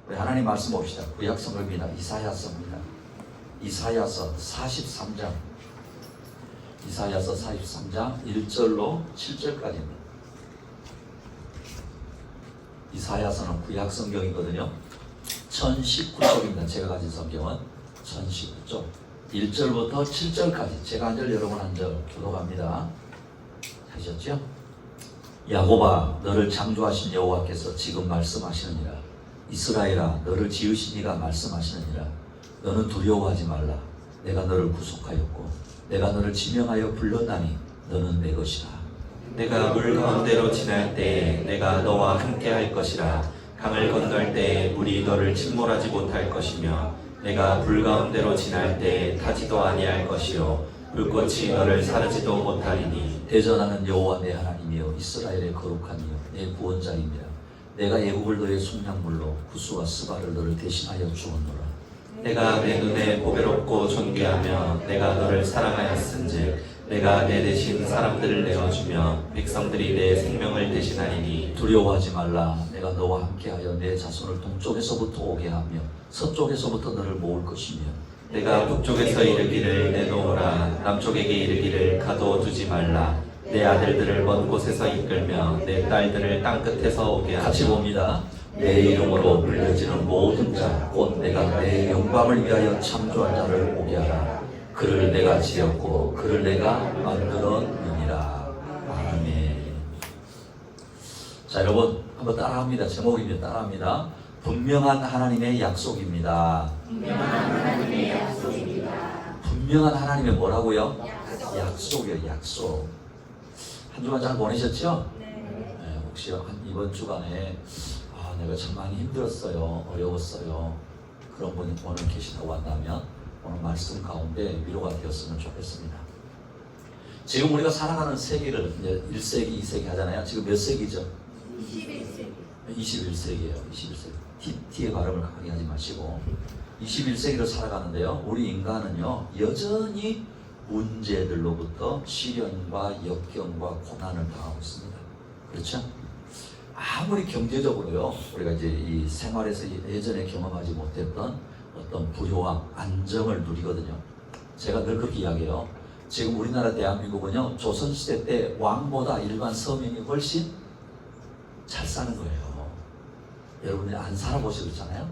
우리 하나님 말씀 봅시다. 구약 성경입니다. 이사야서입니다. 이사야서 43장. 이사야서 43장 1절로 7절까지입니다. 이사야서는 구약 성경이거든요. 1019쪽입니다. 제가 가진 성경은 1019쪽 1절부터 7절까지 제가 한 절 여러분 한 절 교독합니다. 하셨죠? 야곱아 너를 창조하신 여호와께서 지금 말씀하시느니라. 이스라엘아 너를 지으신 이가 말씀하시느니라. 너는 두려워하지 말라. 내가 너를 구속하였고 내가 너를 지명하여 불렀나니 너는 내 것이라. 내가 물 가운데로 지날 때에 내가 너와 함께 할 것이라. 강을 건널 때에 물이 너를 침몰하지 못할 것이며 내가 불 가운데로 지날 때에 타지도 아니할 것이요 불꽃이 너를 사르지도 못하리니 대전하는 여호와 내 하나님이여 이스라엘의 거룩한 이여 내 구원자이니라. 내가 애국을 너의 속량물로 구스와 스바를 너를 대신하여 주었노라. 내가 내 눈에 보배롭고 존귀하며 내가 너를 사랑하였은즉 내가 내 대신 사람들을 내어주며 백성들이 내 생명을 대신하리니 두려워하지 말라. 내가 너와 함께하여 내 자손을 동쪽에서부터 오게 하며 서쪽에서부터 너를 모을 것이며 내가 북쪽에서 이르기를 내놓으라. 남쪽에게 이르기를 가둬두지 말라. 내 아들들을 먼 곳에서 이끌며 내 딸들을 땅끝에서 오게 같이 하며 봅니다. 내 이름으로 불려지는 모든 자 곧 내가 내 영광을 위하여 창조한 자를 오게 하라. 그를 내가 지었고 그를 내가 만들었느니라. 아멘. 자 여러분 한번 따라합니다. 제목입니다. 따라합니다. 분명한 하나님의 약속입니다. 분명한 하나님의 약속입니다. 분명한 하나님의 뭐라고요? 약속이요. 약속. 한 주간 잘 보내셨죠? 네, 혹시 이번 주간에 내가 참 많이 힘들었어요. 어려웠어요. 그런 분이 오늘 계시다고 한다면 오늘 말씀 가운데 위로가 되었으면 좋겠습니다. 지금 우리가 살아가는 세기를 이제 1세기, 2세기 하잖아요. 지금 몇 세기죠? 21세기. 21세기예요. 21세기. T의 발음을 강하게 하지 마시고 21세기를 살아가는데요. 우리 인간은요. 여전히 문제들로부터 시련과 역경과 고난을 당하고 있습니다. 그렇죠? 아무리 경제적으로요. 우리가 이제 이 생활에서 예전에 경험하지 못했던 어떤 부요와 안정을 누리거든요. 제가 늘 그렇게 이야기해요. 지금 우리나라 대한민국은요. 조선시대 때 왕보다 일반 서민이 훨씬 잘 사는 거예요. 여러분이 안 살아보셨잖아요.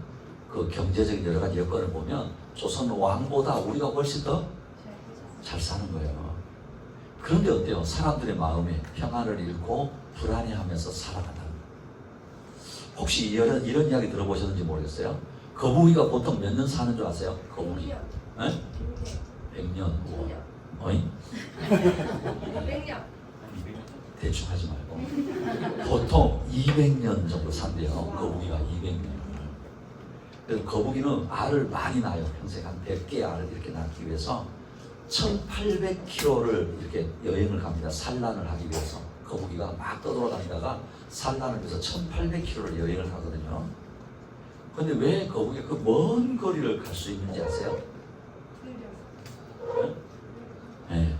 그 경제적인 여러 가지 여건을 보면 조선 왕보다 우리가 훨씬 더 잘 사는 거예요. 그런데 어때요? 사람들의 마음에 평안을 잃고 불안해하면서 살아간다. 혹시 이런 이야기 들어보셨는지 모르겠어요. 거북이가 보통 몇 년 사는 줄 아세요? 거북이. 네? 100년. 어이? 100년. 대충 하지 말고. 보통 200년 정도 산대요. 거북이가 200년. 그래서 거북이는 알을 많이 낳아요. 평생 한 100개의 알을 이렇게 낳기 위해서 1800km를 이렇게 여행을 갑니다. 산란을 하기 위해서. 거북이가 막 떠돌아다니다가 산란을 위해서 1800km를 여행을 하거든요. 근데 왜 거북이가 그 먼 거리를 갈 수 있는지 아세요? 네.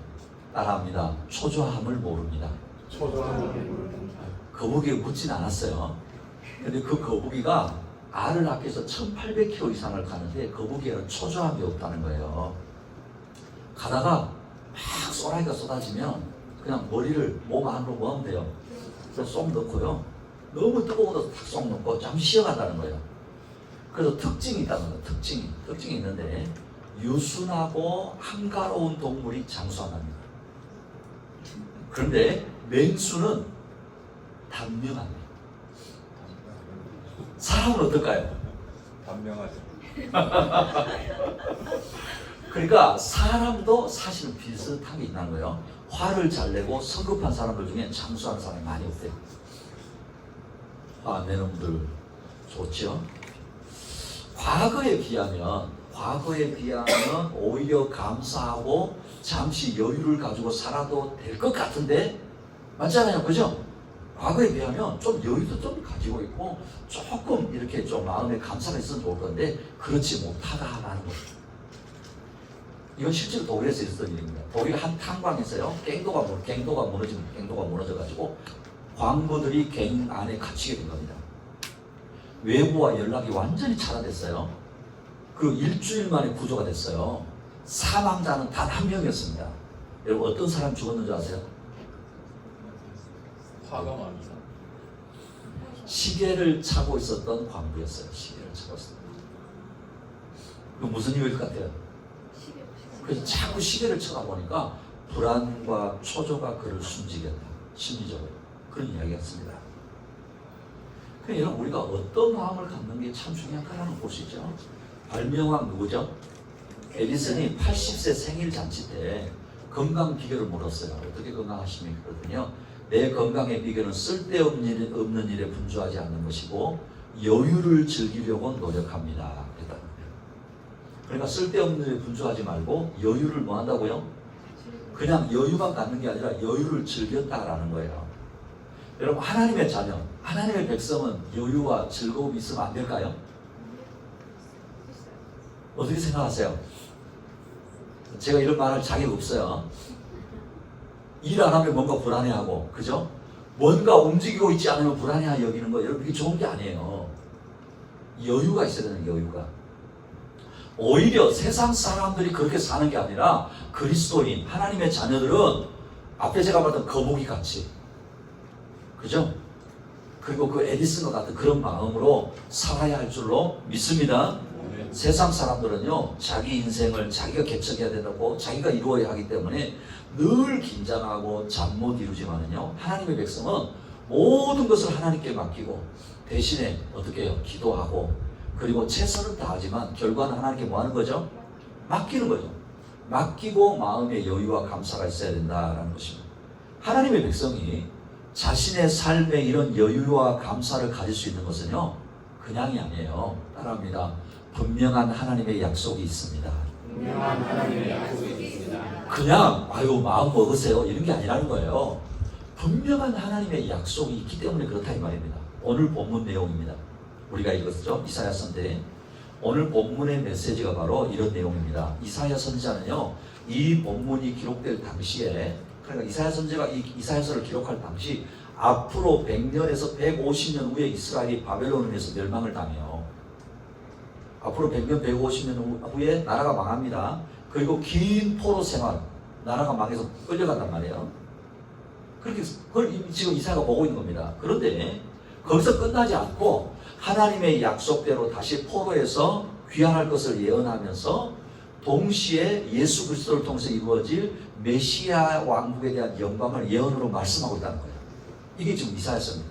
따라합니다. 초조함을 모릅니다. 거북이가 묻진 않았어요. 근데 그 거북이가 알을 낳기 위해서 1800km 이상을 가는데 거북이에는 초조함이 없다는 거예요. 가다가 막 쏘라기가 쏟아지면 그냥 머리를 몸 안으로 모으면 돼요. 그래서 쏙 넣고요. 너무 뜨거워서 탁 쏙 넣고 잠시 쉬어간다는 거예요. 그래서 특징이 있다는 거예요. 특징이 있는데 유순하고 한가로운 동물이 장수한답니다. 그런데 맹수는 단명합니다. 사람은 어떨까요? 단명하죠. 그러니까 사람도 사실은 비슷한 게 있다는 거예요. 화를 잘 내고 성급한 사람들 중에 장수하는 사람이 많이 없대요. 화 내는 분들 좋죠. 과거에 비하면 오히려 감사하고 잠시 여유를 가지고 살아도 될 것 같은데 맞잖아요, 그죠? 과거에 비하면 좀 여유도 좀 가지고 있고 조금 이렇게 좀 마음에 감사가 있으면 좋을 건데 그렇지 못하다라는 거예요. 이건 실제로 독일에서 있었던 일입니다. 독일 한 탄광에서요, 갱도가 무너져가지고 광부들이 갱 안에 갇히게 된 겁니다. 외부와 연락이 완전히 차단됐어요. 그 일주일 만에 구조가 됐어요. 사망자는 단 한 명이었습니다. 여러분 어떤 사람 죽었는지 아세요? 화가 많이서. 시계를 차고 있었던 광부였어요. 시계를 차고 있었던. 그 무슨 이유일 것 같아요? 그래서 자꾸 시계를 쳐다 보니까 불안과 초조가 그를 숨지겠다. 심리적으로. 그런 이야기였습니다. 그러니까 여러분 우리가 어떤 마음을 갖는 게 참 중요한가라는 걸 볼 수 있죠. 발명왕 누구죠? 에디슨이 80세 생일 잔치 때 건강 비결을 물었어요. 어떻게 건강하십니까? 그러더니요. 내 건강의 비결은 쓸데없는 일에 분주하지 않는 것이고 여유를 즐기려고 노력합니다. 그랬다는 거예요. 그러니까 쓸데없는 일에 분주하지 말고 여유를 뭐 한다고요? 그냥 여유만 갖는 게 아니라 여유를 즐겼다라는 거예요. 여러분 하나님의 자녀, 하나님의 백성은 여유와 즐거움이 있으면 안 될까요? 어떻게 생각하세요? 제가 이런 말할 자격이 없어요. 일 안 하면 뭔가 불안해하고, 그죠? 뭔가 움직이고 있지 않으면 불안해 여기는 거, 여러분, 이게 좋은 게 아니에요. 여유가 있어야 되는 여유가. 오히려 세상 사람들이 그렇게 사는 게 아니라 그리스도인, 하나님의 자녀들은 앞에 제가 말했던 거북이 같이, 그죠? 그리고 그 에디슨과 같은 그런 마음으로 살아야 할 줄로 믿습니다. 세상 사람들은요, 자기 인생을 자기가 개척해야 된다고 자기가 이루어야 하기 때문에 늘 긴장하고 잠 못 이루지만은요, 하나님의 백성은 모든 것을 하나님께 맡기고 대신에 어떻게 해요? 기도하고 그리고 최선은 다하지만 결과는 하나님께 뭐 하는 거죠? 맡기는 거죠. 맡기고 마음의 여유와 감사가 있어야 된다라는 것입니다. 하나님의 백성이 자신의 삶에 이런 여유와 감사를 가질 수 있는 것은요, 그냥이 아니에요. 따라합니다. 분명한 하나님의 약속이 있습니다. 분명한 하나님의 약속이 있습니다. 그냥 마음 먹으세요 이런 게 아니라는 거예요. 분명한 하나님의 약속이 있기 때문에 그렇다 이 말입니다. 오늘 본문 내용입니다. 우리가 읽었죠? 이사야 선대. 오늘 본문의 메시지가 바로 이런 내용입니다. 이사야 선지자는요, 이 본문이 기록될 당시에, 그러니까 이사야 선지자가 이 이사야서를 기록할 당시 앞으로 100년에서 150년 후에 이스라엘이 바벨론에 의해서 멸망을 당해요. 앞으로 100년, 150년 후에 나라가 망합니다. 그리고 긴 포로 생활, 나라가 망해서 끌려간단 말이에요. 그렇게 그걸 지금 이사야가 보고 있는 겁니다. 그런데 거기서 끝나지 않고 하나님의 약속대로 다시 포로에서 귀환할 것을 예언하면서 동시에 예수 그리스도를 통해서 이루어질 메시아 왕국에 대한 영광을 예언으로 말씀하고 있다는 거예요. 이게 지금 이사야서입니다.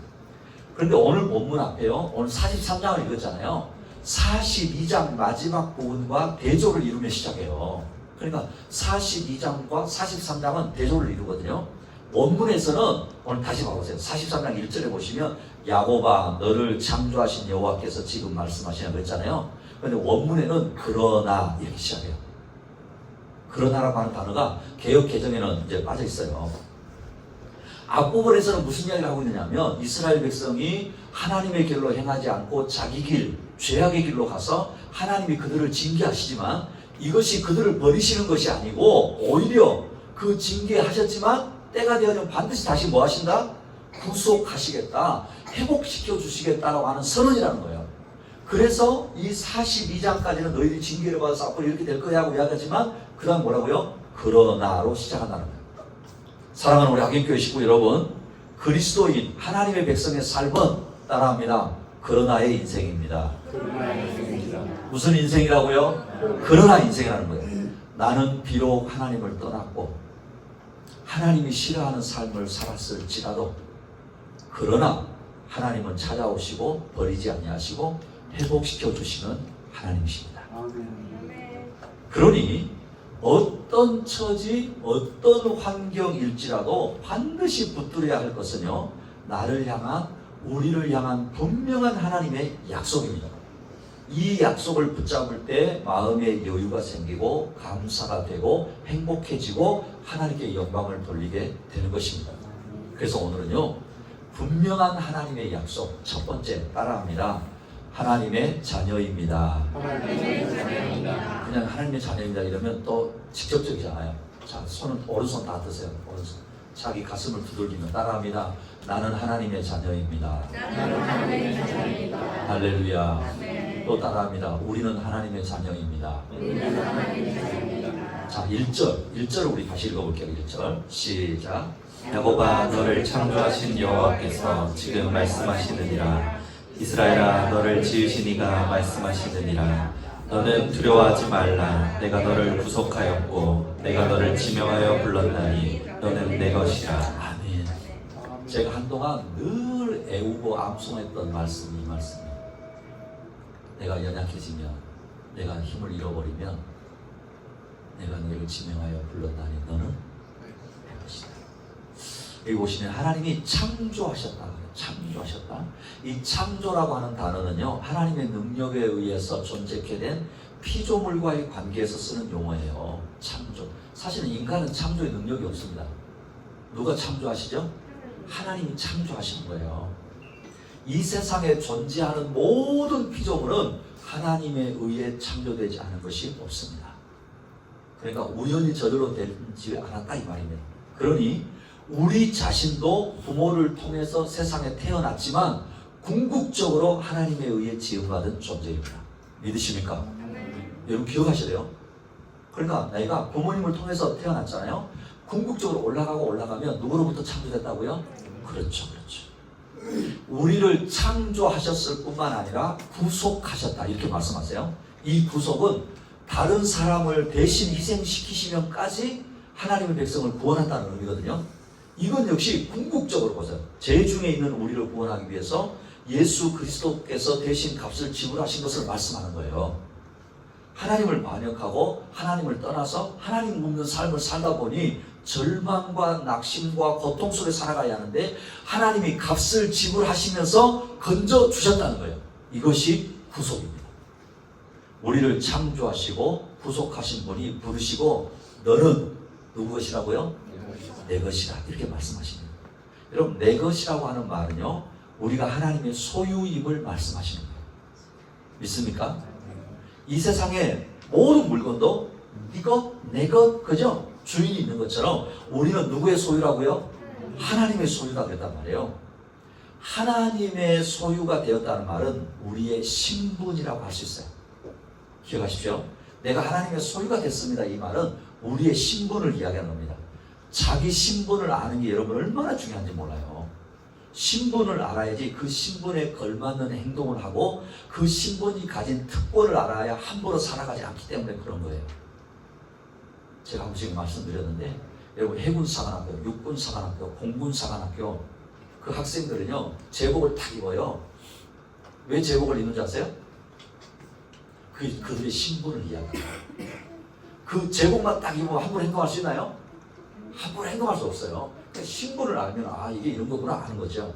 그런데 오늘 본문 앞에요, 오늘 43장을 읽었잖아요. 42장 마지막 부분과 대조를 이루며 시작해요. 그러니까 42장과 43장은 대조를 이루거든요. 원문에서는 오늘 다시 봐보세요. 43장 1절에 보시면 야곱아 너를 창조하신 여호와께서 지금 말씀하시냐고 했잖아요. 그런데 원문에는 그러나 이렇게 시작해요. 그러나라고 하는 단어가 개역 개정에는 이제 빠져 있어요. 앞부분에서는 무슨 이야기를 하고 있느냐면 이스라엘 백성이 하나님의 길로 행하지 않고 자기 길, 죄악의 길로 가서 하나님이 그들을 징계하시지만 이것이 그들을 버리시는 것이 아니고 오히려 그 징계하셨지만 때가 되어지면 반드시 다시 뭐 하신다? 구속하시겠다, 회복시켜 주시겠다라고 하는 선언이라는 거예요. 그래서 이 42장까지는 너희들이 징계를 받아서 앞으로 이렇게 될 거야 하고 이야기하지만 그 다음 뭐라고요? 그러나로 시작한다는 거예요. 사랑하는 우리 학園교회 식구 여러분, 그리스도인 하나님의 백성의 삶은 따라합니다. 그러나의 인생입니다. 그러나의 인생입니다. 무슨 인생이라고요? 그러나 인생이라는 거예요. 나는 비록 하나님을 떠났고 하나님이 싫어하는 삶을 살았을지라도 그러나 하나님은 찾아오시고 버리지 아니하시고 회복시켜 주시는 하나님이십니다. 그러니 어떤 처지, 어떤 환경일지라도 반드시 붙들어야 할 것은요, 나를 향한, 우리를 향한 분명한 하나님의 약속입니다. 이 약속을 붙잡을 때 마음의 여유가 생기고 감사가 되고 행복해지고 하나님께 영광을 돌리게 되는 것입니다. 그래서 오늘은요, 분명한 하나님의 약속, 첫 번째 따라합니다. 하나님의 자녀입니다. 하나님의 자녀입니다. 그냥 하나님의 자녀입니다 이러면 또 직접적이잖아요. 자, 손은 오른손 다 드세요. 오른손. 자기 가슴을 두들기며 따라합니다. 나는 하나님의 자녀입니다. 나는 하나님의 자녀입니다. 할렐루야. 아멘. 또 따라합니다. 우리는 하나님의 자녀입니다. 우리는 하나님의 자녀입니다. 자, 1절을 우리 다시 읽어볼게요. 1절 시작. 야곱아 너를 창조하신 여호와께서 지금 말씀하시느니라. 이스라엘아 너를 지으신 이가 말씀하시느니라. 너는 두려워하지 말라. 내가 너를 구속하였고 내가 너를 지명하여 불렀나니 너는 내 것이라. 아멘. 제가 한동안 늘 애우고 암송했던 말씀이 이 말씀이에요. 내가 연약해지면, 내가 힘을 잃어버리면 내가 너를 지명하여 불렀나니 너는 내 것이다. 여기 보시면 하나님이 창조하셨다. 창조하셨다. 이 창조라고 하는 단어는요, 하나님의 능력에 의해서 존재케 된 피조물과의 관계에서 쓰는 용어예요. 창조. 사실은 인간은 창조의 능력이 없습니다. 누가 창조하시죠? 하나님이 창조하시는 거예요. 이 세상에 존재하는 모든 피조물은 하나님에 의해 창조되지 않은 것이 없습니다. 그러니까 우연히 저절로 되지 않았다 이 말입니다. 그러니 우리 자신도 부모를 통해서 세상에 태어났지만 궁극적으로 하나님에 의해 지음받은 존재입니다. 믿으십니까? 여러분 기억하셔야 돼요. 그러니까 내가 부모님을 통해서 태어났잖아요. 궁극적으로 올라가면 누구로부터 창조됐다고요? 그렇죠. 우리를 창조하셨을 뿐만 아니라 구속하셨다 이렇게 말씀하세요. 이 구속은 다른 사람을 대신 희생시키시면까지 하나님의 백성을 구원한다는 의미거든요. 이건 역시 궁극적으로 보세요. 죄 중에 있는 우리를 구원하기 위해서 예수 그리스도께서 대신 값을 지불하신 것을 말씀하는 거예요. 하나님을 반역하고 하나님을 떠나서 하나님 없는 삶을 살다 보니 절망과 낙심과 고통 속에 살아가야 하는데 하나님이 값을 지불하시면서 건져주셨다는 거예요. 이것이 구속입니다. 우리를 창조하시고 구속하신 분이 부르시고 너는 누구 것이라고요? 내 것이라 이렇게 말씀하십니다. 여러분 내 것이라고 하는 말은요 우리가 하나님의 소유임을 말씀하시는 거예요. 믿습니까? 이 세상의 모든 물건도 이것, 내 것, 그죠? 주인이 있는 것처럼 우리는 누구의 소유라고요? 하나님의 소유가 됐단 말이에요. 하나님의 소유가 되었다는 말은 우리의 신분이라고 할 수 있어요. 기억하십시오. 내가 하나님의 소유가 됐습니다. 이 말은 우리의 신분을 이야기하는 겁니다. 자기 신분을 아는 게 여러분 얼마나 중요한지 몰라요. 신분을 알아야지 그 신분에 걸맞는 행동을 하고 그 신분이 가진 특권을 알아야 함부로 살아가지 않기 때문에 그런 거예요. 제가 한 번씩 말씀드렸는데 여러분 해군사관학교, 육군사관학교, 공군사관학교 그 학생들은요 제복을 딱 입어요. 왜 제복을 입는지 아세요? 그들의 신분을 이야기해요. 그 제복만 딱 입으면 함부로 행동할 수 있나요? 함부로 행동할 수 없어요. 그러니까 신분을 알면 아 이게 이런 거구나 아는 거죠.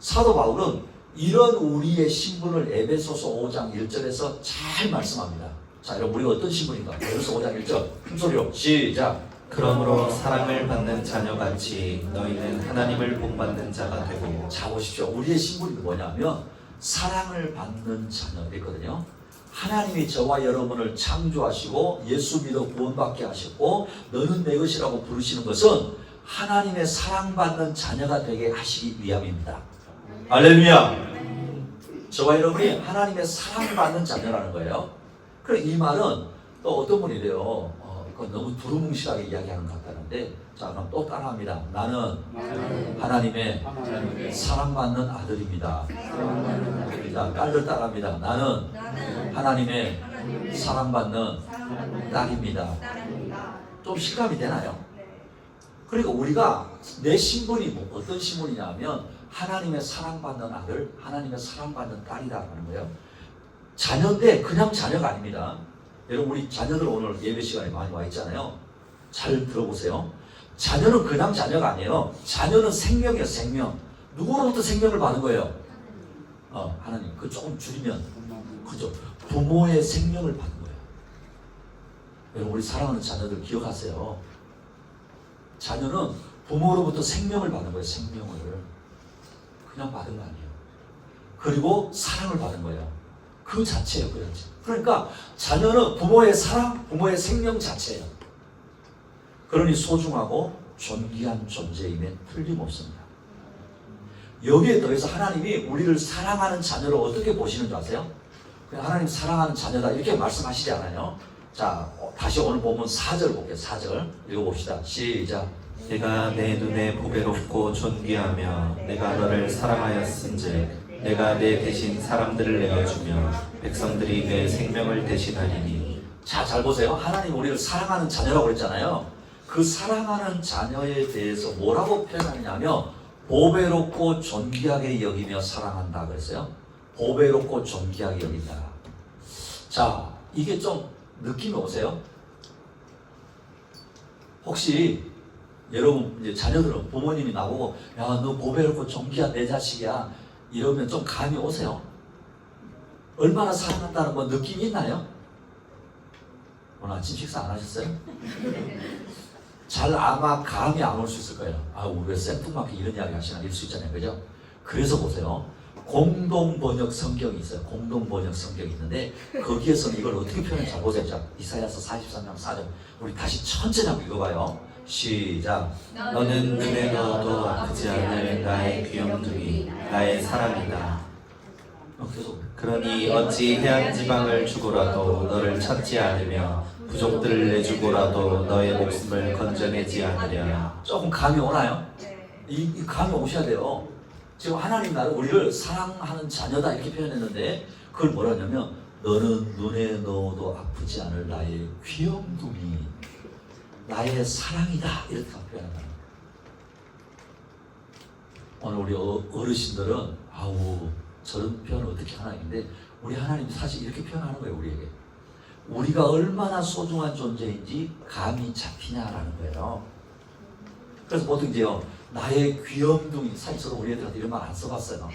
사도 바울은 이런 우리의 신분을 에베소서 5장 1절에서 잘 말씀합니다. 자 여러분 우리가 어떤 신분인가? 에베소서 5장 1절 큰 소리로 시작. 그러므로 사랑을 받는 자녀같이 너희는 하나님을 본받는 자가 되고. 자 보십시오. 우리의 신분이 뭐냐면 사랑을 받는 자녀 됐거든요. 하나님이 저와 여러분을 창조하시고 예수 믿어 구원받게 하셨고 너는 내 것이라고 부르시는 것은 하나님의 사랑받는 자녀가 되게 하시기 위함입니다. 할렐루야. 저와 여러분이 하나님의 사랑받는 자녀라는 거예요. 그럼 이 말은 또 어떤 분이 이래요. 그건 너무 두루뭉실하게 이야기하는 것 같다는데 자 그럼 또 따라합니다. 나는 하나님의 사랑받는 아들입니다. 자 딸들 따라합니다. 나는 하나님의 사랑받는 딸입니다. 좀 실감이 되나요? 그러니까 우리가 내 신분이 뭐 어떤 신분이냐면 하나님의 사랑받는 아들, 하나님의 사랑받는 딸이라고 하는 거예요. 자녀인데 그냥 자녀가 아닙니다. 여러분 우리 자녀들 오늘 예배 시간에 많이 와 있잖아요. 잘 들어보세요. 자녀는 그냥 자녀가 아니에요. 자녀는 생명이에요. 생명. 누구로부터 생명을 받은 거예요? 하나님. 그 조금 줄이면 그죠? 부모의 생명을 받은 거예요. 여러분 우리 사랑하는 자녀들 기억하세요. 자녀는 부모로부터 생명을 받은 거예요. 생명을. 그냥 받은 거 아니에요. 그리고 사랑을 받은 거예요. 그 자체예요. 그 자체. 그러니까 자녀는 부모의 사랑, 부모의 생명 자체예요. 그러니 소중하고 존귀한 존재임에 틀림없습니다. 여기에 더해서 하나님이 우리를 사랑하는 자녀로 어떻게 보시는 줄 아세요? 그냥 하나님 사랑하는 자녀다 이렇게 말씀하시지 않아요. 자, 다시 오늘 본문 4절 볼게요. 4절 읽어봅시다. 시작. 내가 내 눈에 보배롭고 존귀하며 내가 너를 사랑하였은즉 내가 내 대신 사람들을 내어주며 백성들이 내 생명을 대신하리니. 자, 잘 보세요. 하나님 우리를 사랑하는 자녀라고 그랬잖아요. 그 사랑하는 자녀에 대해서 뭐라고 표현하느냐면 보배롭고 존귀하게 여기며 사랑한다 그랬어요. 보배롭고 존귀하게 여긴다. 자, 이게 좀 느낌이 오세요? 혹시 여러분 이제 자녀들은 부모님이 나보고 야, 너 보배롭고 존귀한 내 자식이야 이러면 좀 감이 오세요? 얼마나 사랑한다는 거 느낌이 있나요? 오늘 아침 식사 안 하셨어요? 잘 아마 감이 안 올 수 있을 거예요. 아, 우리 왜 생뚱맞게 이런 이야기 하시나 이럴 수 있잖아요. 그죠? 그래서 보세요. 공동 번역 성경이 있어요. 공동 번역 성경이 있는데 거기에서는 이걸 어떻게 표현하는지 잘 보세요. 자, 이사야서 43장 4절 우리 다시 천천히 한번 읽어봐요. 시작. 너는 눈에 넣어도 아프지 않을 나의 귀염둥이 나의 사랑이다. 계속 그러니 어찌 해안 지방을 주고라도 너를 찾지 않으며 부족들을 내주고라도 너의 목숨을 건져내지 않으랴. 조금 감이 오나요? 이 감이 오셔야 돼요. 지금 하나님 나는 우리를 사랑하는 자녀다 이렇게 표현했는데 그걸 뭐라 하냐면 너는 눈에 넣어도 아프지 않을 나의 귀염둥이 나의 사랑이다 이렇게 표현한다. 오늘 우리 어르신들은 아우 저런 표현을 어떻게 하나님인데 우리 하나님 사실 이렇게 표현하는 거예요. 우리에게 우리가 얼마나 소중한 존재인지 감이 잡히냐라는 거예요. 그래서 보통 이제요 나의 귀염둥이 사실 저도 우리 애들한테 이런 말 안 써봤어요.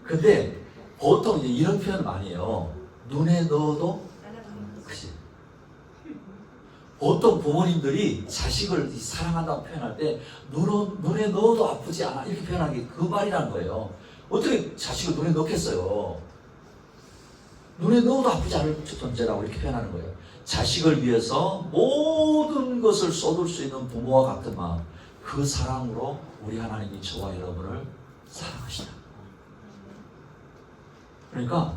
근데 보통 이제 이런 표현을 많이 해요. 눈에 넣어도 그치. 보통 부모님들이 자식을 사랑한다고 표현할 때 눈에 넣어도 아프지 않아 이렇게 표현하는 게 그 말이라는 거예요. 어떻게 자식을 눈에 넣겠어요? 눈에 넣어도 아프지 않을 존재라고 이렇게 표현하는 거예요. 자식을 위해서 모든 것을 쏟을 수 있는 부모와 같은 마음, 그 사랑으로 우리 하나님이 저와 여러분을 사랑하시다. 그러니까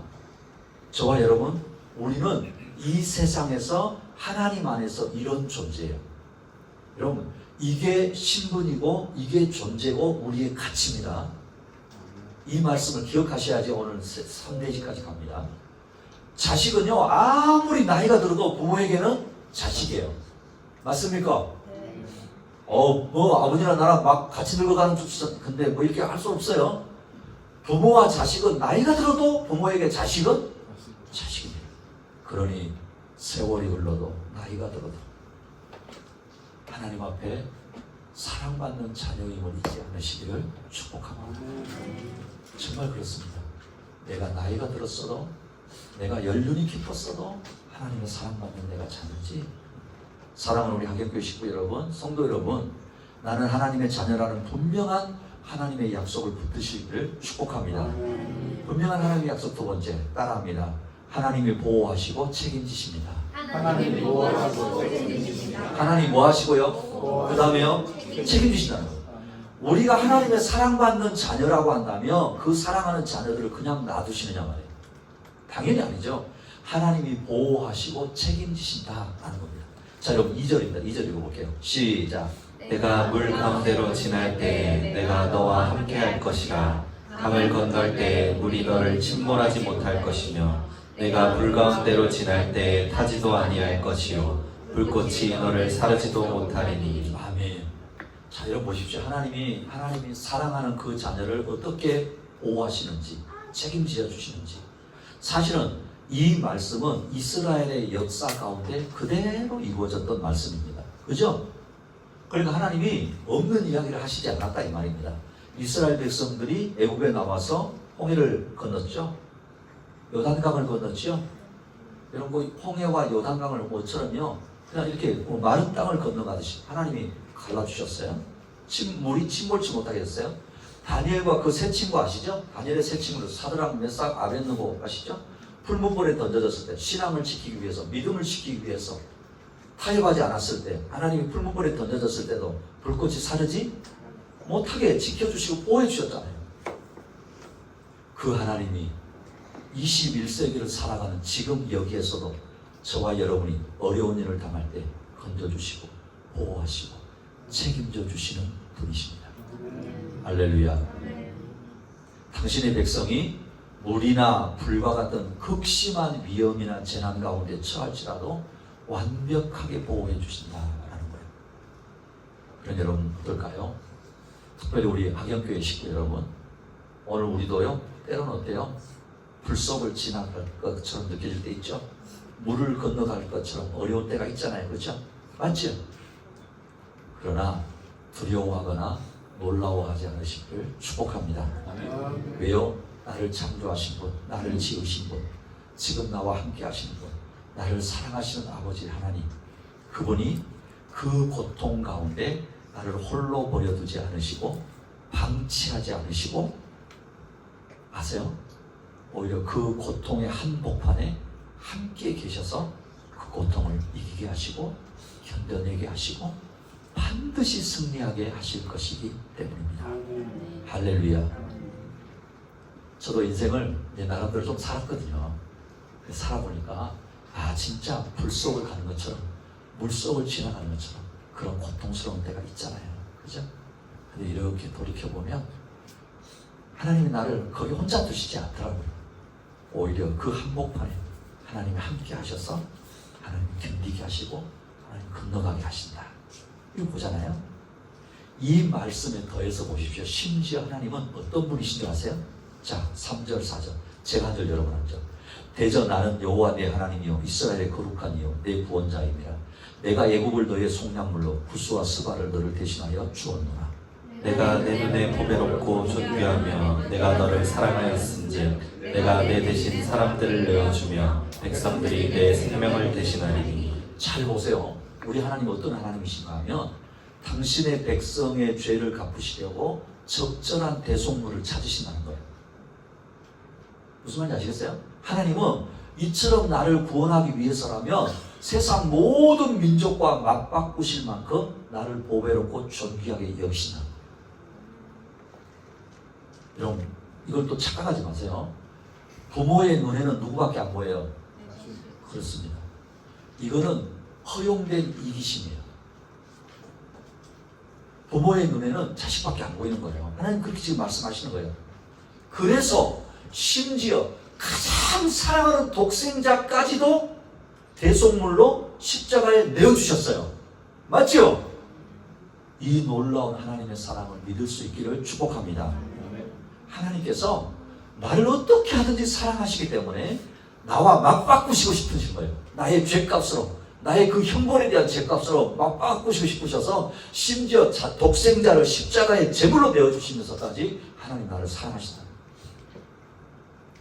저와 여러분, 우리는 이 세상에서 하나님 안에서 이런 존재예요. 여러분, 이게 신분이고 이게 존재고 우리의 가치입니다. 이 말씀을 기억하셔야지 오늘 3대지까지 갑니다. 자식은요 아무리 나이가 들어도 부모에게는 자식이에요. 맞습니까? 뭐 아버지랑 나랑 막 같이 늙어가는 근데 뭐 이렇게 할 수 없어요. 부모와 자식은 나이가 들어도 부모에게 자식은 자식입니다. 그러니 세월이 흘러도 나이가 들어도 하나님 앞에 사랑받는 자녀임을 잊지 않으시기를 축복합니다. 정말 그렇습니다. 내가 나이가 들었어도 내가 연륜이 깊었어도 하나님의 사랑받는 내가 자녀지. 사랑하는 우리 한경교회 식구 여러분, 성도 여러분, 나는 하나님의 자녀라는 분명한 하나님의 약속을 붙드시기를 축복합니다. 분명한 하나님의 약속 두 번째 따라합니다. 하나님이 보호하시고 책임지십니다. 하나님 보호하시고 책임지십니다. 하나님 뭐 하시고요? 그 다음에요? 책임지신다는 거예요. 우리가 하나님의 사랑받는 자녀라고 한다면 그 사랑하는 자녀들을 그냥 놔두시느냐 말이에요. 당연히 아니죠. 하나님이 보호하시고 책임지신다라는 겁니다. 자, 여러분 2절입니다. 2절 읽어볼게요. 시작. 내가 물 가운데로 지날 때에 내가 너와 함께 할 것이라. 강을 건널 때에 물이 너를 침몰하지 못할 것이며 내가 물 가운데로 지날 때에 타지도 아니할 것이요 불꽃이 너를 사르지도 못하리니. 아멘. 자, 여러분 보십시오. 하나님이 사랑하는 그 자녀를 어떻게 보호하시는지 책임져 주시는지. 사실은 이 말씀은 이스라엘의 역사 가운데 그대로 이루어졌던 말씀입니다. 그죠? 그러니까 하나님이 없는 이야기를 하시지 않았다 이 말입니다. 이스라엘 백성들이 애굽에 나와서 홍해를 건넜죠. 요단강을 건넜죠. 이런 거 홍해와 요단강을 뭐처럼요. 그냥 이렇게 마른 땅을 건너가듯이 하나님이 갈라주셨어요. 물이 침몰치 못하게 했어요. 다니엘과 그 세 친구 아시죠? 다니엘의 세 친구들 사드락, 메삭, 아벳느고 아시죠? 풀문벌에 던져졌을 때 신앙을 지키기 위해서, 믿음을 지키기 위해서 타협하지 않았을 때, 하나님이 풀문벌에 던져졌을 때도 불꽃이 사르지 못하게 지켜주시고 보호해 주셨잖아요. 그 하나님이 21세기를 살아가는 지금 여기에서도 저와 여러분이 어려운 일을 당할 때 건져주시고 보호하시고 책임져 주시는 분이십니다. 할렐루야. 당신의 백성이 물이나 불과 같은 극심한 위험이나 재난 가운데 처할지라도 완벽하게 보호해 주신다라는 거예요. 그런 여러분 어떨까요? 특별히 우리 학영교회 식구 여러분, 오늘 우리도요 때로는 어때요? 불속을 지나갈 것처럼 느껴질 때 있죠? 물을 건너갈 것처럼 어려운 때가 있잖아요. 그렇죠? 맞죠? 그러나 두려워하거나 놀라워하지 않으시기를 축복합니다. 왜요? 나를 창조하신 분, 나를 지으신 분, 지금 나와 함께 하시는 분, 나를 사랑하시는 아버지 하나님, 그분이 그 고통 가운데 나를 홀로 버려두지 않으시고 방치하지 않으시고, 아세요? 오히려 그 고통의 한복판에 함께 계셔서 그 고통을 이기게 하시고 견뎌내게 하시고 반드시 승리하게 하실 것이기 때문입니다. 할렐루야. 저도 인생을 내 나름대로 좀 살았거든요. 살아보니까 진짜 불속을 가는 것처럼 물속을 지나가는 것처럼 그런 고통스러운 때가 있잖아요. 그죠? 근데 이렇게 돌이켜보면 하나님이 나를 거기 혼자 두시지 않더라고요. 오히려 그 한복판에 하나님이 함께 하셔서 하나님 견디게 하시고 하나님 건너가게 하신다. 이거 보잖아요. 이 말씀에 더해서 보십시오. 심지어 하나님은 어떤 분이신 줄 아세요? 자, 3절 4절 제가 한 절 여러분 한 절. 대저 나는 여호와 내 하나님이요 이스라엘의 거룩한 이요 내 구원자임이라. 내가 애굽을 너의 속량물로 구스와 스바를 너를 대신하여 주었노라. 내가 내 눈에 보배롭고 존귀하며 내가 너를 사랑하였은즉 내가 내 대신 사람들을 내어주며 백성들이 내 생명을 대신하리니. 잘 보세요. 우리 하나님 어떤 하나님이신가 하면 당신의 백성의 죄를 갚으시려고 적절한 대속물을 찾으신다는 거예요. 무슨 말인지 아시겠어요? 하나님은 이처럼 나를 구원하기 위해서라면 세상 모든 민족과 맞바꾸실 만큼 나를 보배롭고 존귀하게 여기신다. 여러분, 이걸 또 착각하지 마세요. 부모의 눈에는 누구밖에 안 보여요? 그렇습니다. 이거는 허용된 이기심이에요. 부모의 눈에는 자식밖에 안 보이는 거예요. 하나님 그렇게 지금 말씀하시는 거예요. 그래서 심지어 가장 사랑하는 독생자까지도 대속물로 십자가에 내어주셨어요. 맞죠? 이 놀라운 하나님의 사랑을 믿을 수 있기를 축복합니다. 하나님께서 나를 어떻게 하든지 사랑하시기 때문에 나와 맞바꾸시고 싶으신 거예요. 나의 죄값으로, 나의 그 형벌에 대한 죄값으로 맞바꾸시고 싶으셔서 심지어 독생자를 십자가에 제물로 내어주시면서까지 하나님 나를 사랑하신다.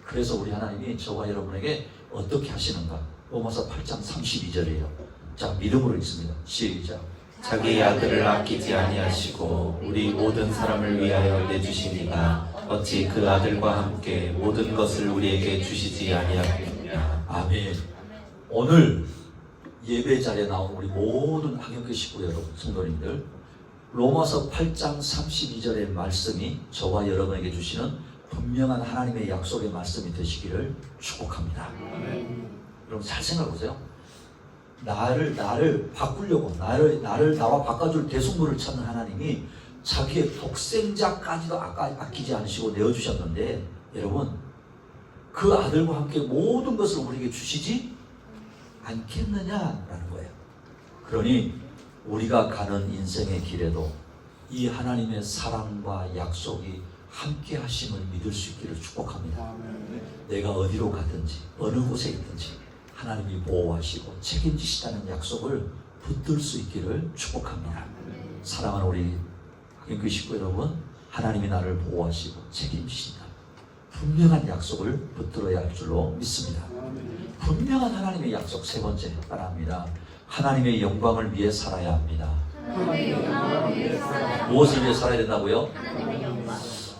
그래서 우리 하나님이 저와 여러분에게 어떻게 하시는가? 로마서 8장 32절이에요. 자, 믿음으로 읽습니다. 시작. 자기 아들을 아끼지 아니하시고 우리 모든 사람을 위하여 내주시니가 어찌 그 아들과 함께 모든 것을 우리에게 주시지 아니하겠느냐. 아멘. 오늘 예배 자리에 나온 우리 모든 학영교 식구 여러분, 성도님들, 로마서 8장 32절의 말씀이 저와 여러분에게 주시는 분명한 하나님의 약속의 말씀이 되시기를 축복합니다. 여러분 잘 생각해보세요. 나를 바꾸려고 나를 나와 바꿔줄 대속물을 찾는 하나님이 자기의 독생자까지도 아끼지 않으시고 내어주셨는데, 여러분 그 아들과 함께 모든 것을 우리에게 주시지 않겠느냐라는 거예요. 그러니 우리가 가는 인생의 길에도 이 하나님의 사랑과 약속이 함께 하심을 믿을 수 있기를 축복합니다. 내가 어디로 가든지 어느 곳에 있든지 하나님이 보호하시고 책임지시다는 약속을 붙들 수 있기를 축복합니다. 사랑하는 우리 학영교 식구 여러분, 하나님이 나를 보호하시고 책임지신다. 분명한 약속을 붙들어야 할 줄로 믿습니다. 분명한 하나님의 약속. 세 번째 따라합니다. 하나님의 영광을 위해 살아야 합니다. 무엇을 위해 살아야 된다고요?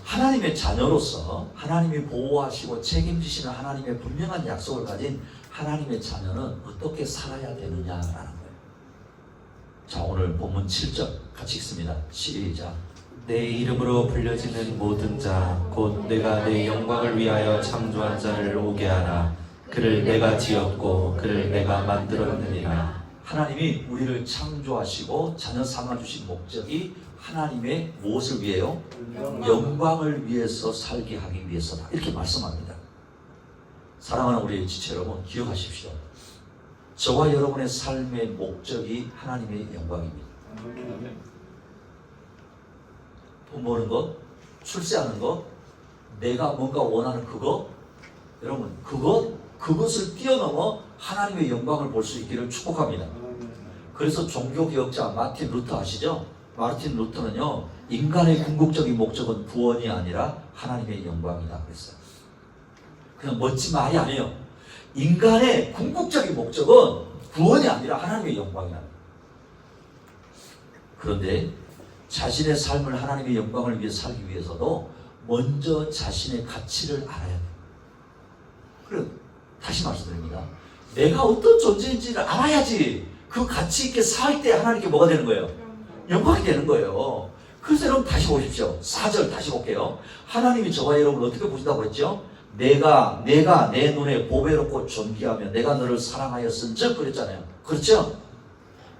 하나님의 자녀로서 하나님이 보호하시고 책임지시는 하나님의 분명한 약속을 가진 하나님의 자녀는 어떻게 살아야 되느냐라는 거예요. 자, 오늘 본문 7절 같이 읽습니다. 시작. 내 이름으로 불려지는 모든 자 곧 내가 내 영광을 위하여 창조한 자를 오게 하라. 그를 내가 지었고 그를 내가 만들었느니라. 하나님이 우리를 창조하시고 자녀 삼아주신 목적이 하나님의 무엇을 위해요? 영광을 위해서 살게 하기 위해서다. 이렇게 말씀합니다. 사랑하는 우리 지체 여러분, 기억하십시오. 저와 여러분의 삶의 목적이 하나님의 영광입니다. 돈 버는 것, 출세하는 것, 내가 뭔가 원하는 그것, 여러분 그것을 뛰어넘어 하나님의 영광을 볼 수 있기를 축복합니다. 그래서 종교개혁자 마틴 루터 아시죠? 마틴 루터는요, 인간의 궁극적인 목적은 구원이 아니라 하나님의 영광이다 그랬어요. 그냥 멋진 말이 아니에요. 인간의 궁극적인 목적은 구원이 아니라 하나님의 영광이다. 그런데 자신의 삶을 하나님의 영광을 위해 살기 위해서도 먼저 자신의 가치를 알아야 돼요. 그래, 다시 말씀드립니다. 내가 어떤 존재인지를 알아야지 그 가치 있게 살 때 하나님께 뭐가 되는 거예요? 영광이 되는 거예요. 그래서 여러분 다시 보십시오. 4절 다시 볼게요. 하나님이 저와 여러분을 어떻게 보신다고 했죠? 내가 내 눈에 보배롭고 존귀하며 내가 너를 사랑하였은즉 그랬잖아요. 그렇죠?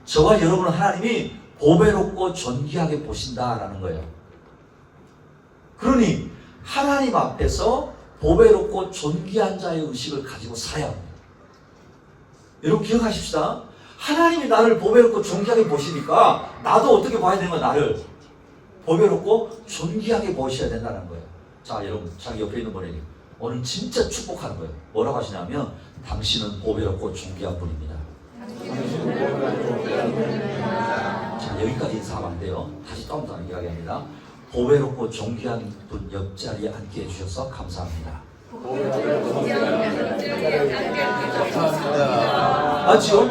저와 여러분은 하나님이 보배롭고 존귀하게 보신다라는 거예요. 그러니 하나님 앞에서 보배롭고 존귀한 자의 의식을 가지고 살아야 합니다. 여러분 기억하십시다. 하나님이 나를 보배롭고 존귀하게 보시니까 나도 어떻게 봐야 되는 거야? 나를 보배롭고 존귀하게 보셔야 된다는 거예요. 자, 여러분 자기 옆에 있는 분에게 오늘 진짜 축복하는 거예요. 뭐라고 하시냐면 당신은 보배롭고 존귀한 분입니다. 자, 여기까지 인사하면 안 돼요. 다시 다운다운 이야기합니다. 보배롭고 존귀한 분 옆자리에 앉게 해주셔서 감사합니다. 맞죠?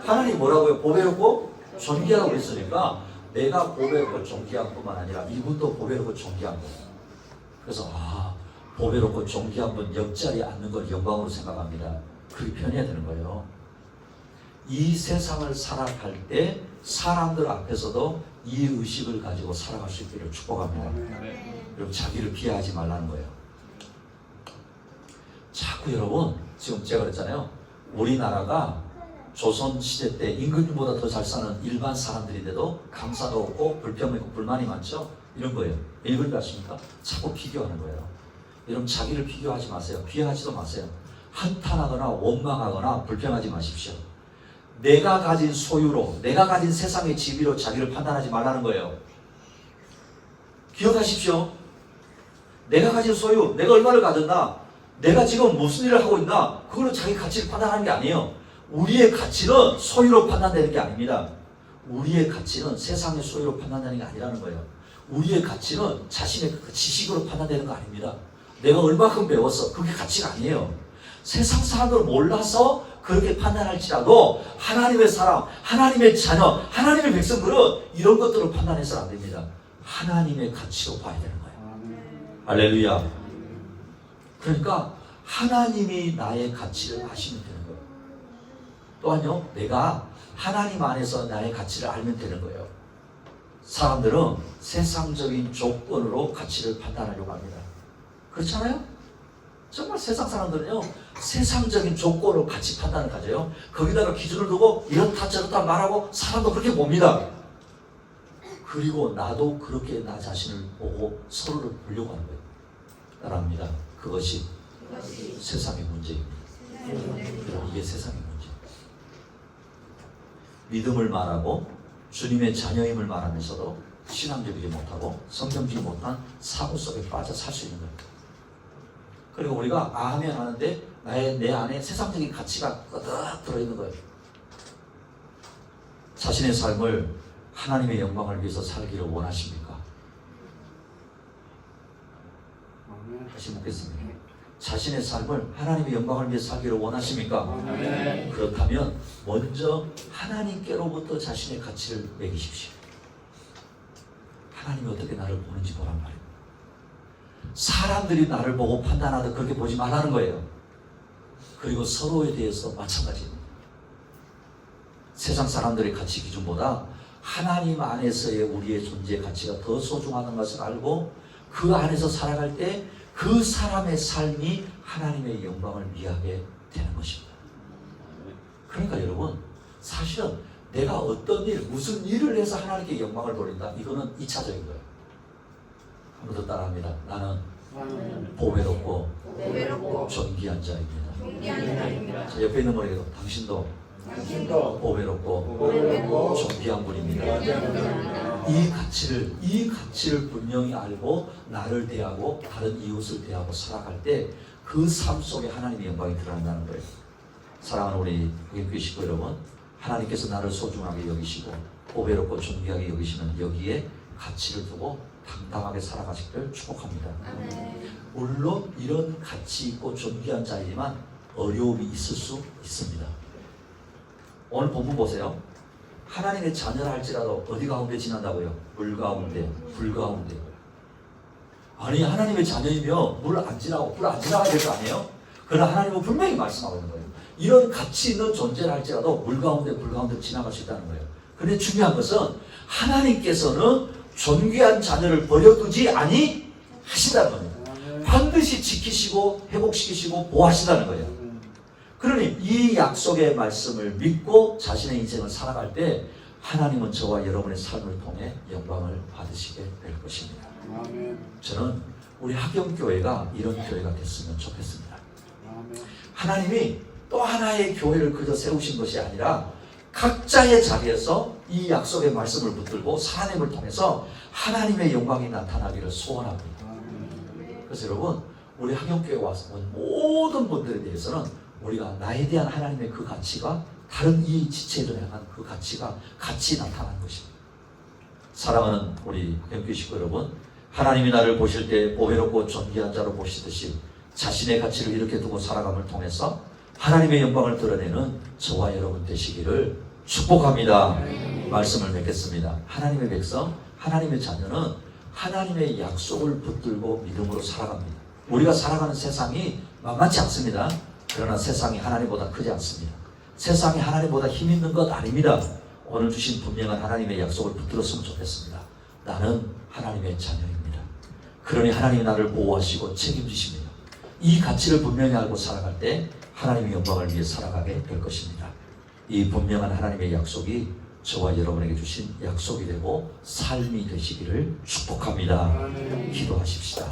하나님 뭐라고요? 보배롭고 존귀하다고 했으니까 내가 보배롭고 존귀한 뿐만 아니라 이분도 보배롭고 존귀한 거예요. 그래서 보배롭고 존귀한 분 옆자리에 앉는 걸 영광으로 생각합니다. 그렇게 표현해야 되는 거예요. 이 세상을 살아갈 때 사람들 앞에서도 이 의식을 가지고 살아갈 수 있기를 축복합니다. 그리고 자기를 비하하지 말라는 거예요. 자꾸 여러분, 지금 제가 그랬잖아요. 우리나라가 조선시대 때 임금님보다 더 잘 사는 일반 사람들인데도 감사도 없고 불평이 있고 불만이 많죠? 이런 거예요. 왜 그런지 아십니까? 자꾸 비교하는 거예요. 여러분 자기를 비교하지 마세요. 비하하지도 마세요. 한탄하거나 원망하거나 불평하지 마십시오. 내가 가진 소유로, 내가 가진 세상의 지위로 자기를 판단하지 말라는 거예요. 기억하십시오. 내가 가진 소유, 내가 얼마를 가졌나, 내가 지금 무슨 일을 하고 있나, 그걸로 자기 가치를 판단하는 게 아니에요. 우리의 가치는 소유로 판단되는 게 아닙니다. 우리의 가치는 세상의 소유로 판단되는 게 아니라는 거예요. 우리의 가치는 자신의 지식으로 판단되는 거 아닙니다. 내가 얼마큼 배웠어, 그게 가치가 아니에요. 세상 사람들을 몰라서 그렇게 판단할지라도 하나님의 사람, 하나님의 자녀, 하나님의 백성들은 이런 것들을 판단해서는 안 됩니다. 하나님의 가치로 봐야 되는 거예요. 할렐루야. 그러니까 하나님이 나의 가치를 아시면 되는 거예요. 또한요, 내가 하나님 안에서 나의 가치를 알면 되는 거예요. 사람들은 세상적인 조건으로 가치를 판단하려고 합니다. 그렇잖아요? 정말 세상 사람들은요, 세상적인 조건으로 가치 판단을 가져요. 거기다가 기준을 두고 이렇다 저렇다 말하고 사람도 그렇게 봅니다. 그리고 나도 그렇게 나 자신을 보고 서로를 보려고 하는 거예요. 따라합니다. 그것이 세상의 문제입니다. 이게 세상의 문제. 믿음을 말하고 주님의 자녀임을 말하면서도 신앙적이지 못하고 성경적이지 못한 사고 속에 빠져 살 수 있는 거예요. 그리고 우리가 하면 하는데 내 안에 세상적인 가치가 끄덕 들어있는 거예요. 자신의 삶을 하나님의 영광을 위해서 살기를 원하십니까? 다시 묻겠습니다. 자신의 삶을 하나님의 영광을 위해 살기를 원하십니까? 그렇다면 먼저 하나님께로부터 자신의 가치를 매기십시오. 하나님이 어떻게 나를 보는지 보란 말이에요. 사람들이 나를 보고 판단하듯 그렇게 보지 말라는 거예요. 그리고 서로에 대해서 마찬가지입니다. 세상 사람들의 가치 기준보다 하나님 안에서의 우리의 존재 가치가 더 소중하다는 것을 알고 그 안에서 살아갈 때 그 사람의 삶이 하나님의 영광을 위하게 되는 것입니다. 그러니까 여러분, 사실은 내가 어떤 일, 무슨 일을 해서 하나님께 영광을 돌린다, 이거는 2차적인 거예요. 한 번 더 따라합니다. 나는 보배롭고 보배롭고 존귀한 자입니다. 존귀한 자입니다. 자, 옆에 있는 분에게도 당신도 당신도 보배롭고 보배롭고 존귀한 분입니다. 존귀한 자입니다. 이 가치를 분명히 알고 나를 대하고 다른 이웃을 대하고 살아갈 때 그 삶 속에 하나님의 영광이 드러난다는 거예요. 사랑하는 우리 교회 식구 여러분, 하나님께서 나를 소중하게 여기시고 보배롭고 존귀하게 여기시는 여기에 가치를 두고 당당하게 살아가시기를 축복합니다. 물론 이런 가치 있고 존귀한 자이지만 어려움이 있을 수 있습니다. 오늘 본문 보세요. 하나님의 자녀라 할지라도 어디 가운데 지난다고요? 물 가운데, 불 가운데. 아니, 하나님의 자녀이며 물 안 지나고 불 안 지나가야 될 거 아니에요? 그러나 하나님은 분명히 말씀하고 있는 거예요. 이런 가치 있는 존재라 할지라도 물 가운데, 불 가운데 지나갈 수 있다는 거예요. 그런데 중요한 것은 하나님께서는 존귀한 자녀를 버려두지 아니하신다는 겁니다. 반드시 지키시고 회복시키시고 보호하신다는 거예요. 그러니 이 약속의 말씀을 믿고 자신의 인생을 살아갈 때 하나님은 저와 여러분의 삶을 통해 영광을 받으시게 될 것입니다. 저는 우리 학영교회가 이런 교회가 됐으면 좋겠습니다. 하나님이 또 하나의 교회를 그저 세우신 것이 아니라 각자의 자리에서 이 약속의 말씀을 붙들고 사람을 통해서 하나님의 영광이 나타나기를 소원합니다. 그래서 여러분, 우리 학영교회 와서 온 모든 분들에 대해서는 우리가 나에 대한 하나님의 그 가치가 다른 이 지체를 향한 그 가치가 같이 나타나는 것입니다. 사랑하는 우리 학영교회 식구 여러분, 하나님이 나를 보실 때 보배롭고 존귀한 자로 보시듯이 자신의 가치를 이렇게 두고 살아감을 통해서 하나님의 영광을 드러내는 저와 여러분 되시기를 축복합니다. 말씀을 맺겠습니다. 하나님의 백성, 하나님의 자녀는 하나님의 약속을 붙들고 믿음으로 살아갑니다. 우리가 살아가는 세상이 만만치 않습니다. 그러나 세상이 하나님보다 크지 않습니다. 세상이 하나님보다 힘 있는 것 아닙니다. 오늘 주신 분명한 하나님의 약속을 붙들었으면 좋겠습니다. 나는 하나님의 자녀입니다. 그러니 하나님이 나를 보호하시고 책임지십니다. 이 가치를 분명히 알고 살아갈 때 하나님의 영광을 위해 살아가게 될 것입니다. 이 분명한 하나님의 약속이 저와 여러분에게 주신 약속이 되고 삶이 되시기를 축복합니다. 기도하십시다.